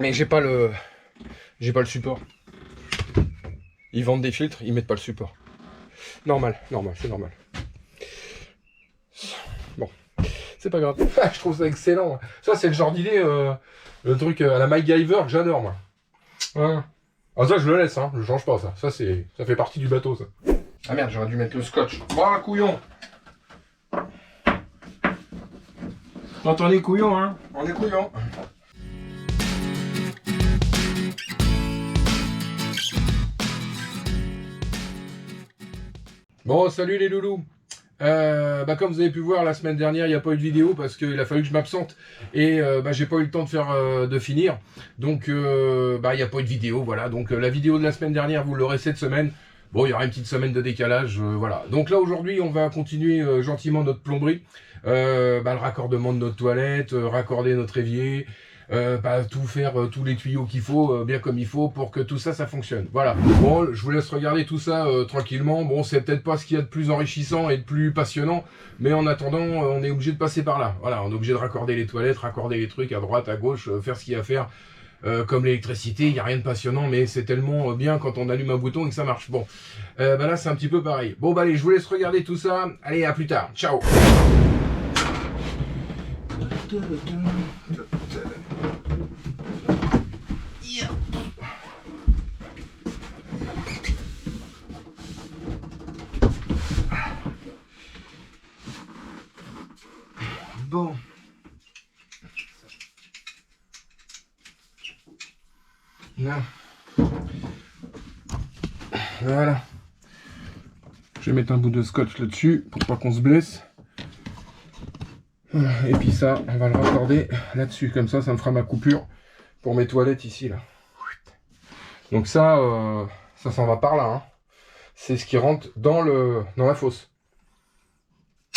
Mais j'ai pas le support. Ils vendent des filtres, ils mettent pas le support. Normal, c'est normal. Bon, c'est pas grave. Je trouve ça excellent. Ça, c'est le genre d'idée, le truc à la MacGyver que j'adore, moi. Voilà. Ah, ça, je le laisse, hein. Je change pas, ça. Ça fait partie du bateau, ça. Ah merde, j'aurais dû mettre le scotch. Bon, couillon. Quand on est couillon, hein. On est couillon. Bon, salut les loulous. Comme vous avez pu voir la semaine dernière, il n'y a pas eu de vidéo parce qu'il a fallu que je m'absente et j'ai pas eu le temps de finir. Donc il n'y a pas eu de vidéo, voilà. Donc la vidéo de la semaine dernière, vous l'aurez cette semaine. Bon, il y aura une petite semaine de décalage, voilà. Donc là aujourd'hui, on va continuer gentiment notre plomberie. Le raccordement de notre toilette, raccorder notre évier. Tout faire, tous les tuyaux qu'il faut, bien comme il faut, pour que tout ça, ça fonctionne. Voilà. Bon, je vous laisse regarder tout ça tranquillement. Bon, c'est peut-être pas ce qu'il y a de plus enrichissant et de plus passionnant, mais en attendant, on est obligé de passer par là. Voilà, on est obligé de raccorder les toilettes, raccorder les trucs à droite, à gauche, faire ce qu'il y a à faire. Comme l'électricité, il n'y a rien de passionnant, mais c'est tellement bien quand on allume un bouton et que ça marche. Bon, là, c'est un petit peu pareil. Bon, allez, je vous laisse regarder tout ça. Allez, à plus tard. Ciao. Bon. Là. Voilà. Je vais mettre un bout de scotch là-dessus pour pas qu'on se blesse. Voilà. Et puis ça, on va le raccorder là-dessus. Comme ça, ça me fera ma coupure pour mes toilettes ici, là. Donc ça, ça s'en va par là. Hein. C'est ce qui rentre dans la fosse.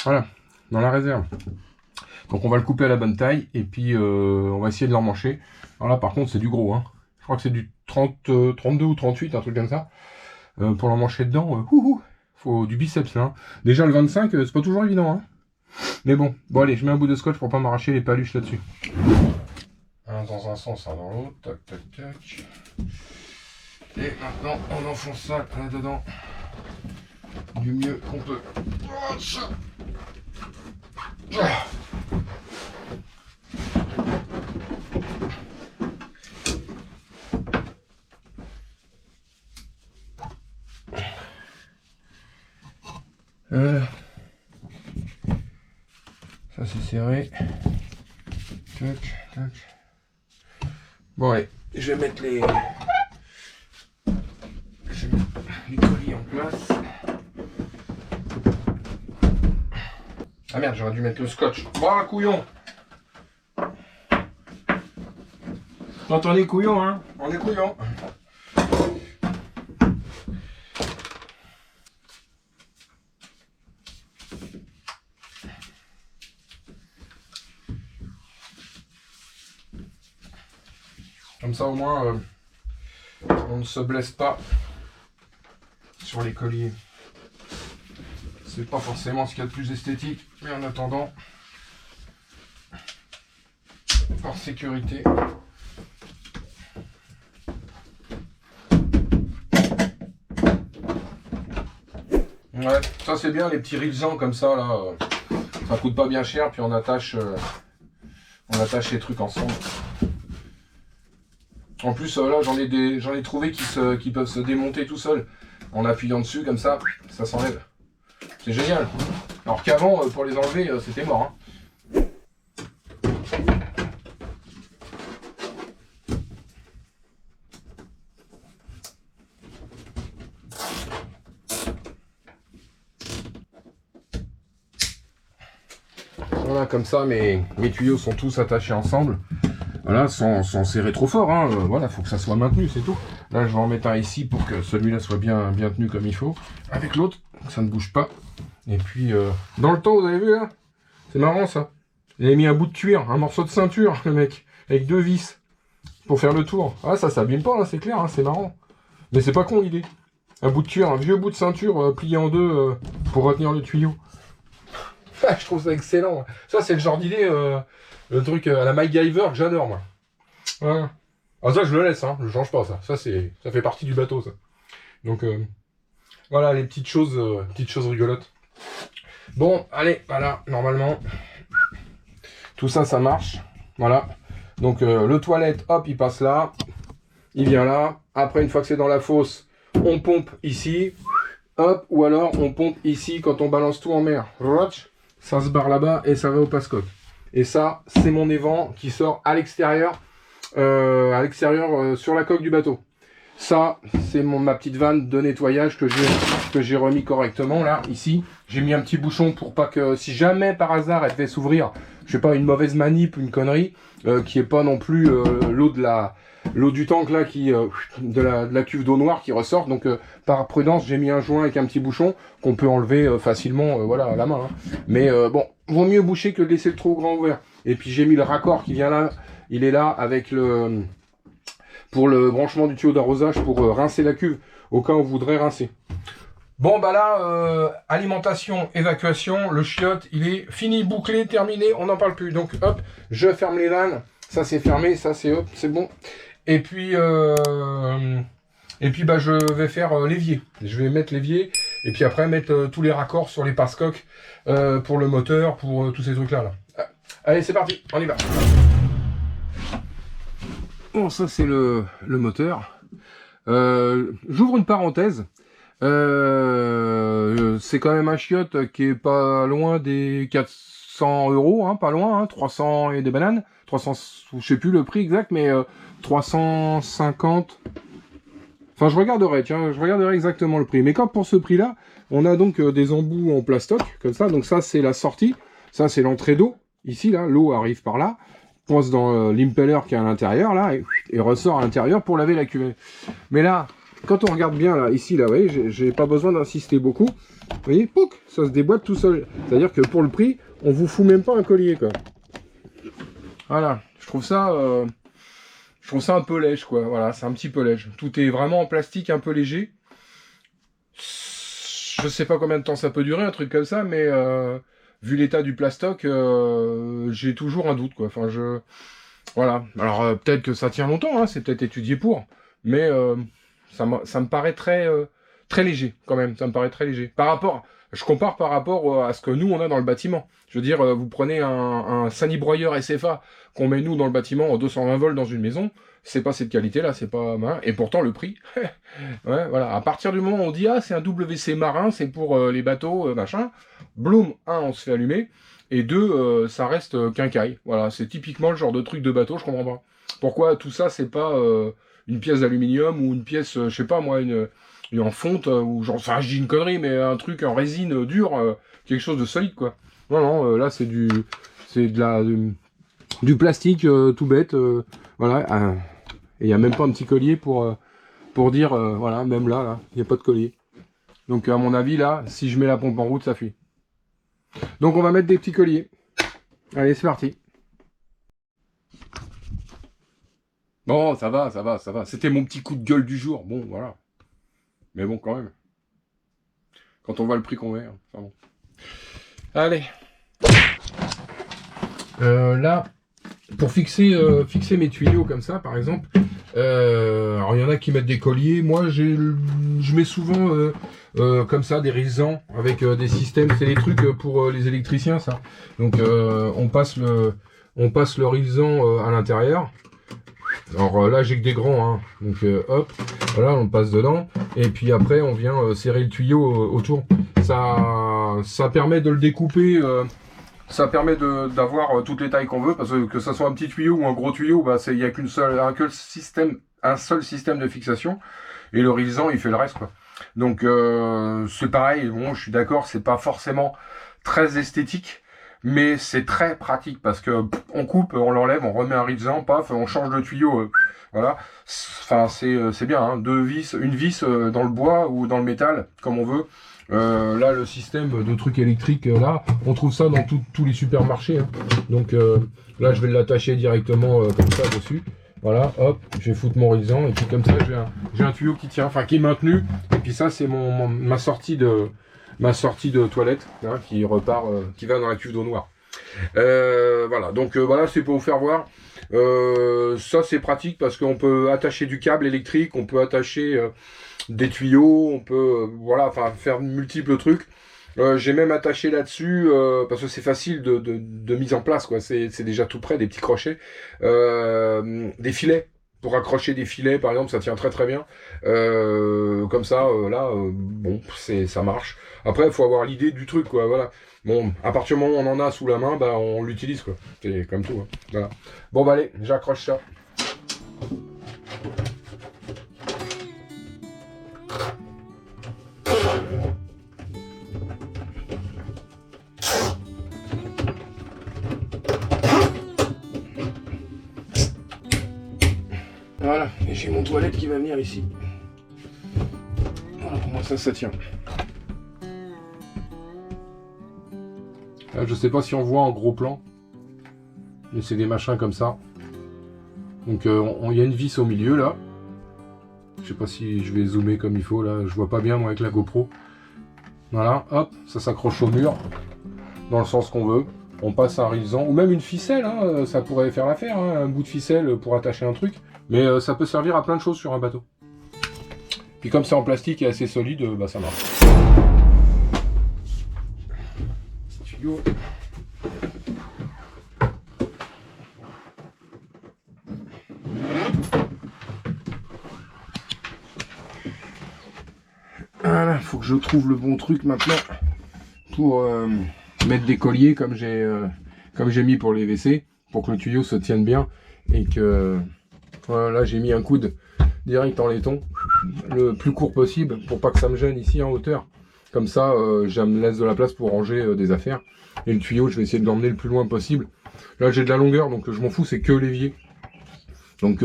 Voilà, dans la réserve. Donc on va le couper à la bonne taille et puis on va essayer de l'emmancher. Alors là par contre c'est du gros, hein. Je crois que c'est du 32 ou 38, un truc comme ça. Pour l'emmancher dedans, faut du biceps là. Hein. Déjà le 25, c'est pas toujours évident. Hein. Mais bon, allez, je mets un bout de scotch pour pas m'arracher les paluches là-dessus. Dans un sens, dans l'autre, tac tac tac. Et maintenant on enfonce ça là-dedans du mieux qu'on peut. Ça c'est serré. Tac, tac. Bon allez, je vais mettre les colis en place. Ah merde, j'aurais dû mettre le scotch. Bon, couillon. Quand on est couillon, hein. On est couillon. Comme ça au moins, on ne se blesse pas sur les colliers. C'est pas forcément ce qu'il y a de plus esthétique, mais en attendant, par sécurité. Ouais, ça c'est bien les petits rivesans comme ça là, ça coûte pas bien cher, puis on attache les trucs ensemble. En plus là j'en ai trouvé qui peuvent se démonter tout seuls en appuyant dessus comme ça s'enlève. C'est génial. Alors qu'avant pour les enlever c'était mort. Hein. Voilà, comme ça mes tuyaux sont tous attachés ensemble. Voilà, sans serrer trop fort, hein. Voilà, faut que ça soit maintenu, c'est tout. Là, je vais en mettre un ici pour que celui-là soit bien tenu comme il faut. Avec l'autre, ça ne bouge pas. Et puis, dans le temps, vous avez vu, là, c'est marrant, ça. Il a mis un bout de cuir, un morceau de ceinture, le mec, avec 2 vis, pour faire le tour. Ah, ça s'abîme pas, hein, c'est clair, hein, c'est marrant. Mais c'est pas con, l'idée. Un bout de cuir, un vieux bout de ceinture plié en deux pour retenir le tuyau. Je trouve ça excellent. Ça, c'est le genre d'idée, le truc à la MacGyver que j'adore, moi. Voilà. Ah ça je le laisse, hein, je change pas ça. Ça fait partie du bateau ça. Donc voilà les petites choses rigolotes. Bon, allez, voilà, normalement, tout ça, ça marche. Voilà. Donc le toilette, hop, il passe là. Il vient là. Après, une fois que c'est dans la fosse, on pompe ici. Hop, ou alors on pompe ici quand on balance tout en mer. Ça se barre là-bas et ça va au passe-coque. Et ça, c'est mon évent qui sort à l'extérieur sur la coque du bateau. Ça, c'est ma petite vanne de nettoyage que j'ai remis correctement là, ici. J'ai mis un petit bouchon pour pas que, si jamais par hasard elle devait s'ouvrir, je sais pas, une mauvaise manip, une connerie, qui est pas non plus l'eau du tank là, de la cuve d'eau noire qui ressort. Donc par prudence, j'ai mis un joint avec un petit bouchon qu'on peut enlever facilement, voilà, à la main. Hein. Mais bon, vaut mieux boucher que de laisser le trop grand ouvert. Et puis j'ai mis le raccord qui vient là, il est là avec pour le branchement du tuyau d'arrosage pour rincer la cuve au cas où on voudrait rincer. Bon bah là, alimentation, évacuation, le chiotte, il est fini, bouclé, terminé, on n'en parle plus. Donc hop, je ferme les vannes, ça c'est fermé, ça c'est hop, c'est bon. Et puis bah je vais faire l'évier. Je vais mettre l'évier et puis après mettre tous les raccords sur les passe-coques pour le moteur, pour tous ces trucs là. Allez c'est parti, on y va. Bon, ça c'est le moteur. J'ouvre une parenthèse. C'est quand même un chiotte qui est pas loin des 400 €, hein, pas loin, hein, 300 et des bananes. 300, je sais plus le prix exact, mais 350. Enfin, je regarderai exactement le prix. Mais comme pour ce prix-là, on a donc des embouts en plastoc, comme ça. Donc ça, c'est la sortie. Ça, c'est l'entrée d'eau. Ici, là, l'eau arrive par là. Passe dans l'impeller qui est à l'intérieur là et ressort à l'intérieur pour laver la cuvette. Mais là, quand on regarde bien là, ici là, vous voyez, j'ai pas besoin d'insister beaucoup. Vous voyez, pouc, ça se déboîte tout seul. C'est-à-dire que pour le prix, on vous fout même pas un collier quoi. Voilà, je trouve ça un peu léger quoi. Voilà, c'est un petit peu léger. Tout est vraiment en plastique, un peu léger. Je sais pas combien de temps ça peut durer, un truc comme ça, mais vu l'état du plastoc, j'ai toujours un doute, quoi. Enfin, voilà. Alors, peut-être que ça tient longtemps, hein, c'est peut-être étudié pour. Mais ça me paraît très léger, quand même. Ça me paraît très léger. Je compare par rapport à ce que nous, on a dans le bâtiment. Je veux dire, vous prenez un sanibroyeur SFA qu'on met, nous, dans le bâtiment en 220 volts dans une maison. C'est pas cette qualité-là, c'est pas mal. Et pourtant, le prix, ouais, voilà. À partir du moment où on dit, ah, c'est un WC marin, c'est pour les bateaux, machin. Bloom, on se fait allumer. Et 2, ça reste quincaille. Voilà, c'est typiquement le genre de truc de bateau, je comprends pas. Pourquoi tout ça, c'est pas une pièce d'aluminium ou une pièce, je sais pas moi, une en fonte, ou genre, enfin, je dis une connerie, mais un truc en résine dure, quelque chose de solide, quoi. Non, là, c'est du plastique tout bête, voilà. Et il n'y a même pas un petit collier pour dire, voilà, même là, il n'y a pas de collier. Donc, à mon avis, là, si je mets la pompe en route, ça fuit. Donc, on va mettre des petits colliers. Allez, c'est parti. Bon, ça va. C'était mon petit coup de gueule du jour. Bon, voilà. Mais bon, quand même. Quand on voit le prix qu'on met, enfin bon. Allez. Là, pour fixer mes tuyaux comme ça, par exemple, alors il y en a qui mettent des colliers. Moi, je mets souvent comme ça des risants avec des systèmes. C'est des trucs pour les électriciens, ça. Donc, on passe le risant à l'intérieur. Alors là, j'ai que des grands, hein. Donc hop, voilà, on passe dedans. Et puis après, on vient serrer le tuyau autour. Ça permet de le découper. Ça permet d'avoir toutes les tailles qu'on veut, parce que ça soit un petit tuyau ou un gros tuyau, bah il y a un seul système de fixation, et le risant il fait le reste, quoi. Donc c'est pareil. Bon, je suis d'accord, c'est pas forcément très esthétique, mais c'est très pratique parce que on coupe, on l'enlève, on remet un risant, paf, on change de tuyau, voilà. Enfin c'est bien, hein. Une vis dans le bois ou dans le métal, comme on veut. Là, le système de trucs électriques, là, on trouve ça dans tous les supermarchés, hein. Donc là, je vais l'attacher directement comme ça dessus. Voilà, hop, je vais foutre mon risant et puis comme ça, j'ai un tuyau qui tient, enfin qui est maintenu. Et puis ça, c'est ma sortie de toilette, hein, qui repart, qui va dans la cuve d'eau noire. Voilà, donc voilà, c'est pour vous faire voir. Ça c'est pratique parce qu'on peut attacher du câble électrique, on peut attacher des tuyaux, on peut voilà, enfin faire multiples trucs. J'ai même attaché là-dessus parce que c'est facile de mise en place, quoi. C'est déjà tout prêt, des petits crochets, des filets. Pour accrocher des filets, par exemple, ça tient très très bien. Comme ça, là, bon, ça marche. Après, il faut avoir l'idée du truc, quoi. Voilà. Bon, à partir du moment où on en a sous la main, bah, on l'utilise, quoi. C'est comme tout. Hein. Voilà. Bon, bah allez, j'accroche ça. Voilà, et j'ai mon toilette qui va venir ici. Voilà, pour moi ça tient. Là, je sais pas si on voit en gros plan, mais c'est des machins comme ça. Donc il y a une vis au milieu là. Je sais pas si je vais zoomer comme il faut là, je vois pas bien moi avec la GoPro. Voilà, hop, ça s'accroche au mur, dans le sens qu'on veut. On passe un rideau, ou même une ficelle, hein, ça pourrait faire l'affaire, hein, un bout de ficelle pour attacher un truc. Mais ça peut servir à plein de choses sur un bateau. Puis comme c'est en plastique et assez solide, bah ça marche. Tuyau. Voilà, faut que je trouve le bon truc maintenant pour mettre des colliers comme j'ai mis pour les WC, pour que le tuyau se tienne bien et que voilà, là j'ai mis un coude direct en laiton, le plus court possible pour pas que ça me gêne ici en hauteur. Comme ça, je me laisse de la place pour ranger des affaires. Et le tuyau, je vais essayer de l'emmener le plus loin possible. Là j'ai de la longueur, donc je m'en fous, c'est que l'évier. Donc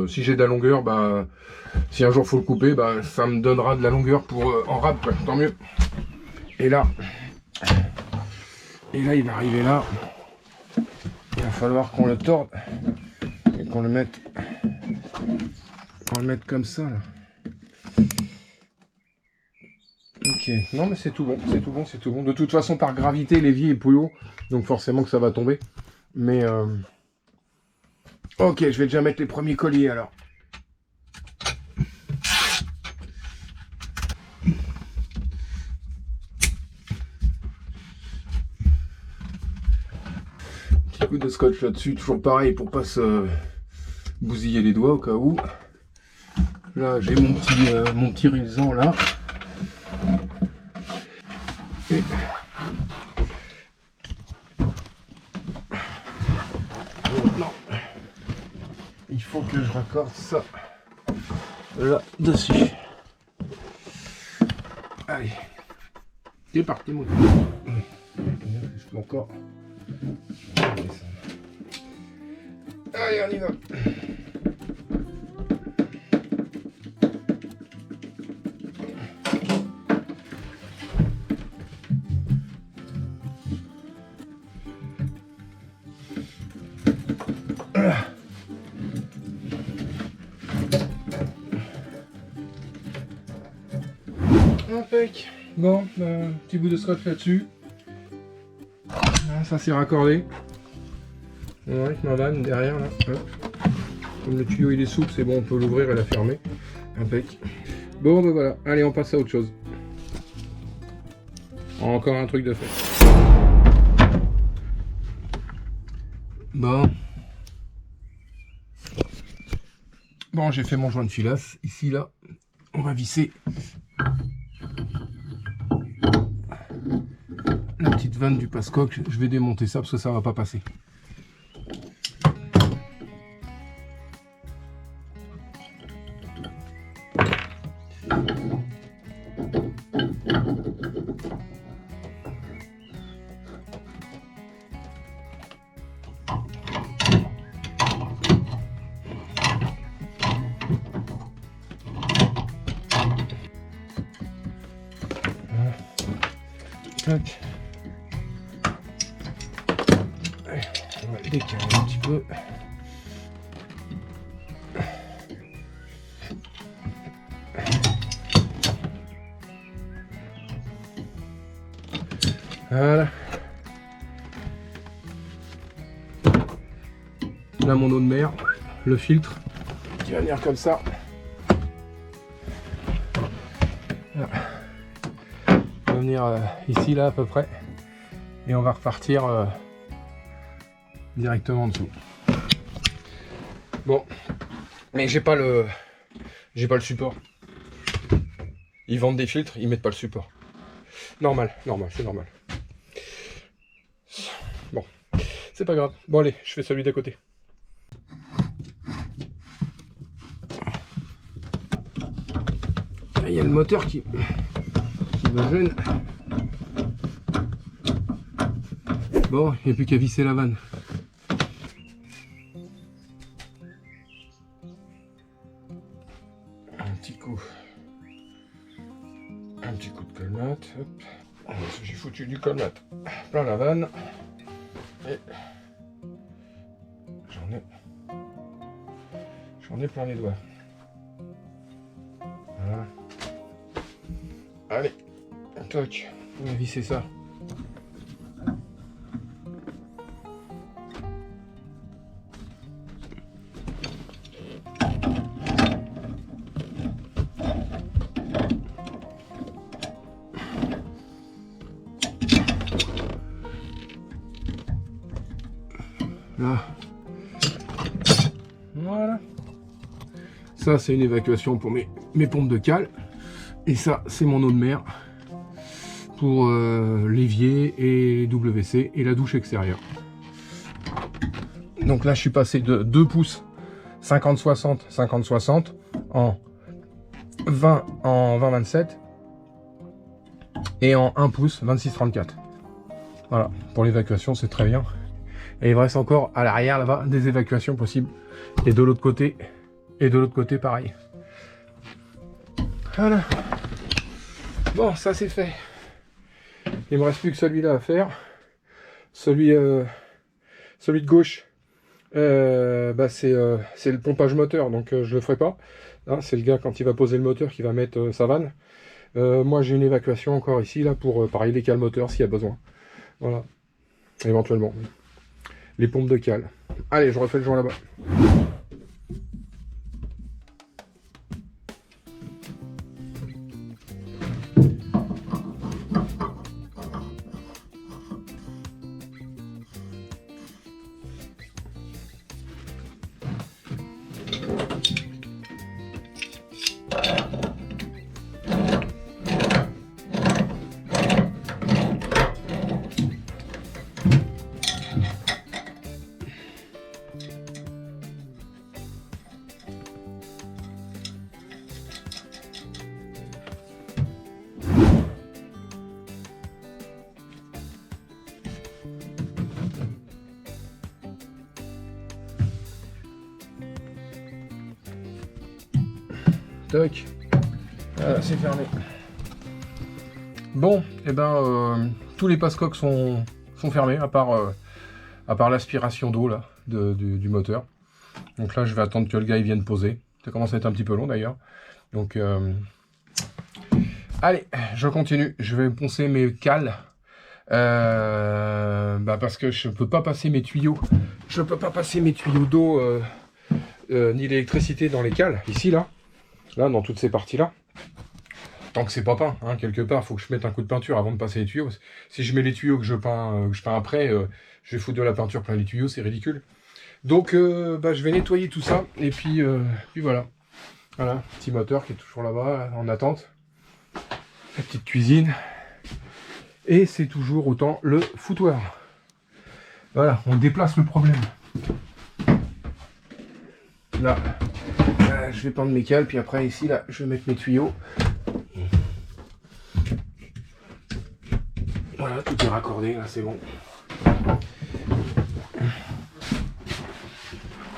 si j'ai de la longueur, bah si un jour faut le couper, bah ça me donnera de la longueur pour en rab, quoi, tant mieux. Et là, il va arriver là. Il va falloir qu'on le torde et qu'on le mette comme ça là. Ok, non mais c'est tout bon, c'est tout bon, c'est tout bon. De toute façon, par gravité, l'évier est plus haut, donc forcément que ça va tomber. Mais ok, je vais déjà mettre les premiers colliers alors. Petit coup de scotch là-dessus, toujours pareil pour pas se bousiller les doigts au cas où. Là, j'ai mon petit rilsan là. Et maintenant, il faut que je raccorde ça là-dessus. Allez, c'est parti mon gars. Je peux encore. Allez, on y va. Impec. Bon, petit bout de scotch là-dessus. Ça c'est raccordé. Avec ma vanne derrière là. Hop. Comme le tuyau il est souple, c'est bon, on peut l'ouvrir et la fermer. Impec. Bon, ben voilà. Allez, on passe à autre chose. Encore un truc de fait. Bon. Bon, j'ai fait mon joint de filasse. Ici, là, on va visser la petite vanne du passe-coque. Je vais démonter ça parce que ça va pas passer. Tac. Allez, on va décaler un petit peu. Voilà. Là mon eau de mer, le filtre qui va venir comme ça. Là. On va venir ici là à peu près et on va repartir directement en dessous. Bon, mais j'ai pas le support. Ils vendent des filtres, ils mettent pas le support. Normal, c'est normal. Bon, c'est pas grave. Bon allez, je fais celui d'à côté. Il y a le moteur qui me gêne. Bon, il n'y a plus qu'à visser la vanne. Un petit coup de colmat. J'ai foutu du colmat plein la vanne. Et j'en ai plein les doigts. Voilà. Allez, toc, on va visser ça. Là. Voilà. Ça, c'est une évacuation pour mes pompes de cale. Et ça, c'est mon eau de mer pour l'évier et WC et la douche extérieure. Donc là, je suis passé de 2 pouces 50-60, 50-60 en 20-27 et en 1 pouce 26-34. Voilà, pour l'évacuation, c'est très bien. Et il me reste encore à l'arrière là-bas des évacuations possibles. Et de l'autre côté, pareil. Voilà. Bon, ça c'est fait. Il me reste plus que celui-là à faire. Celui de gauche, c'est le pompage moteur, donc je le ferai pas. Hein, c'est le gars quand il va poser le moteur qui va mettre sa vanne. Moi j'ai une évacuation encore ici là pour pareil les cales moteurs s'il y a besoin. Voilà. Éventuellement. Les pompes de cale. Allez, je refais le joint là-bas. Toc. Voilà, c'est fermé. Bon, et tous les passe-coques sont fermés, à part l'aspiration d'eau là du moteur. Donc là, je vais attendre que le gars il vienne poser. Ça commence à être un petit peu long d'ailleurs. Donc, allez, je continue. Je vais poncer mes cales. Parce que je peux pas passer mes tuyaux. Je peux pas passer mes tuyaux d'eau ni l'électricité dans les cales. Ici, là, dans toutes ces parties-là. Tant que c'est pas peint, hein, quelque part, faut que je mette un coup de peinture avant de passer les tuyaux. Si je mets les tuyaux que je peins après, je vais foutre de la peinture plein les tuyaux, c'est ridicule. Donc, je vais nettoyer tout ça, et puis voilà. Voilà, petit moteur qui est toujours là-bas, en attente. La petite cuisine. Et c'est toujours autant le foutoir. Voilà, on déplace le problème. Là, je vais peindre mes cales, puis après ici, là, je vais mettre mes tuyaux. Voilà, tout est raccordé, là, c'est bon.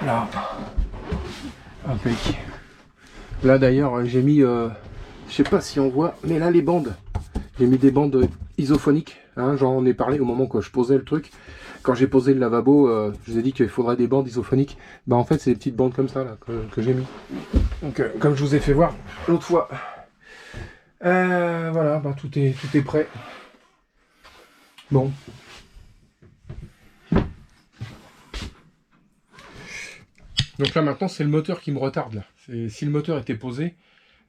Là, impec. Là, d'ailleurs, j'ai mis, je sais pas si on voit, mais là, les bandes. J'ai mis des bandes isophoniques, hein, j'en ai parlé au moment où je posais le truc. Quand j'ai posé le lavabo, je vous ai dit qu'il faudrait des bandes isophoniques. En fait, c'est des petites bandes comme ça là, que j'ai mis. Donc, comme je vous ai fait voir l'autre fois. Voilà, tout est prêt. Bon. Donc là maintenant c'est le moteur qui me retarde là. Si le moteur était posé,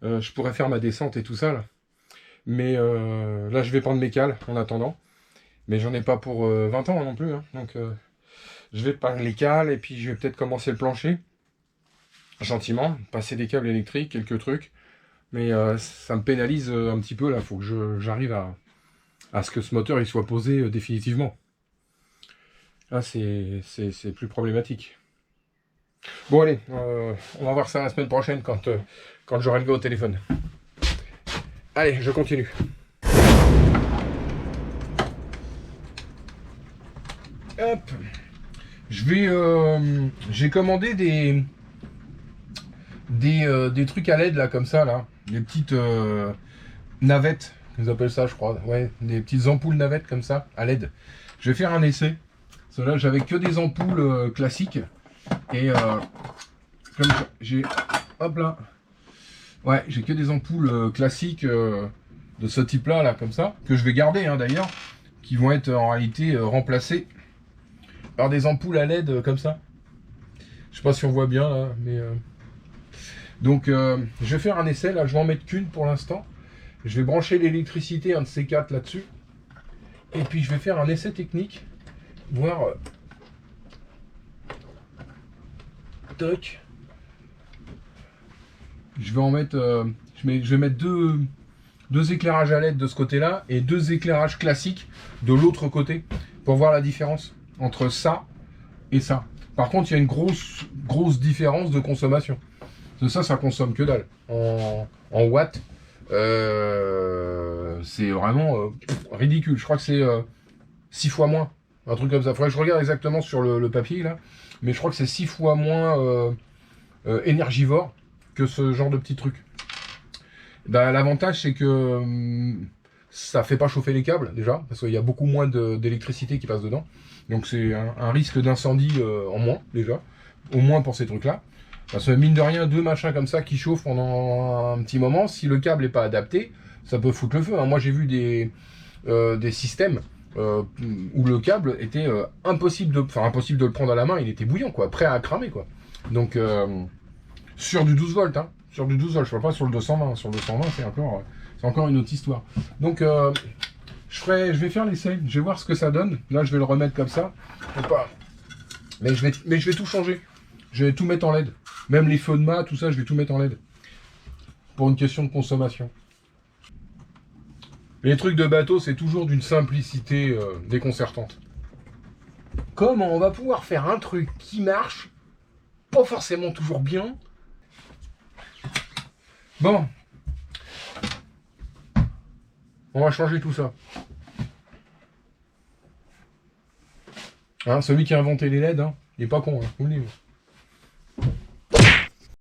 je pourrais faire ma descente et tout ça là. Mais là je vais prendre mes cales en attendant. Mais j'en ai pas pour 20 ans non plus. Hein. Donc je vais prendre les cales et puis je vais peut-être commencer le plancher. Gentiment, passer des câbles électriques, quelques trucs. Mais ça me pénalise un petit peu là. Faut que j'arrive à ce que ce moteur il soit posé définitivement. Là c'est plus problématique. Bon allez, on va voir ça la semaine prochaine quand j'aurai le gars au téléphone. Allez, je continue. Hop. J'ai commandé des trucs à LED là comme ça là. Des petites navettes, ils appellent ça je crois. Ouais, des petites ampoules navettes comme ça, à LED. Je vais faire un essai. Cela j'avais que des ampoules classiques. Et comme j'ai, hop là, ouais, j'ai que des ampoules classiques de ce type-là, là, comme ça, que je vais garder hein, d'ailleurs, qui vont être en réalité remplacées par des ampoules à LED comme ça. Je sais pas si on voit bien là, mais donc je vais faire un essai là. Je vais en mettre qu'une pour l'instant. Je vais brancher l'électricité, un de ces quatre là-dessus, et puis je vais faire un essai technique, voir. Je vais en mettre, je vais mettre deux éclairages à LED de ce côté-là et deux éclairages classiques de l'autre côté pour voir la différence entre ça et ça. Par contre, il y a une grosse différence de consommation. Ça consomme que dalle. En watts, c'est vraiment ridicule. Je crois que c'est 6 fois moins. Un truc comme ça. Faudrait que je regarde exactement sur le papier là. Mais je crois que c'est 6 fois moins énergivore que ce genre de petits trucs. Bah, l'avantage c'est que ça fait pas chauffer les câbles déjà, parce qu'il y a beaucoup moins d'électricité qui passe dedans. Donc c'est un risque d'incendie en moins déjà, au moins pour ces trucs là. Parce que mine de rien, deux machins comme ça qui chauffent pendant un petit moment, si le câble n'est pas adapté, ça peut foutre le feu. Hein. Moi j'ai vu des systèmes où le câble était impossible de le prendre à la main, il était bouillant quoi, prêt à cramer quoi. Donc sur du 12 volts, hein, sur du 12 volts, je ne parle pas sur le 220, sur le 220 c'est encore une autre histoire. Donc je vais faire l'essai, je vais voir ce que ça donne. Là je vais le remettre comme ça, mais je vais tout changer, je vais tout mettre en LED, même les feux de mât, tout ça je vais tout mettre en LED, pour une question de consommation. Les trucs de bateau, c'est toujours d'une simplicité déconcertante. Comment on va pouvoir faire un truc qui marche, pas forcément toujours bien. Bon. On va changer tout ça. Hein, celui qui a inventé les LED, hein, il est pas con, hein, vous le dites.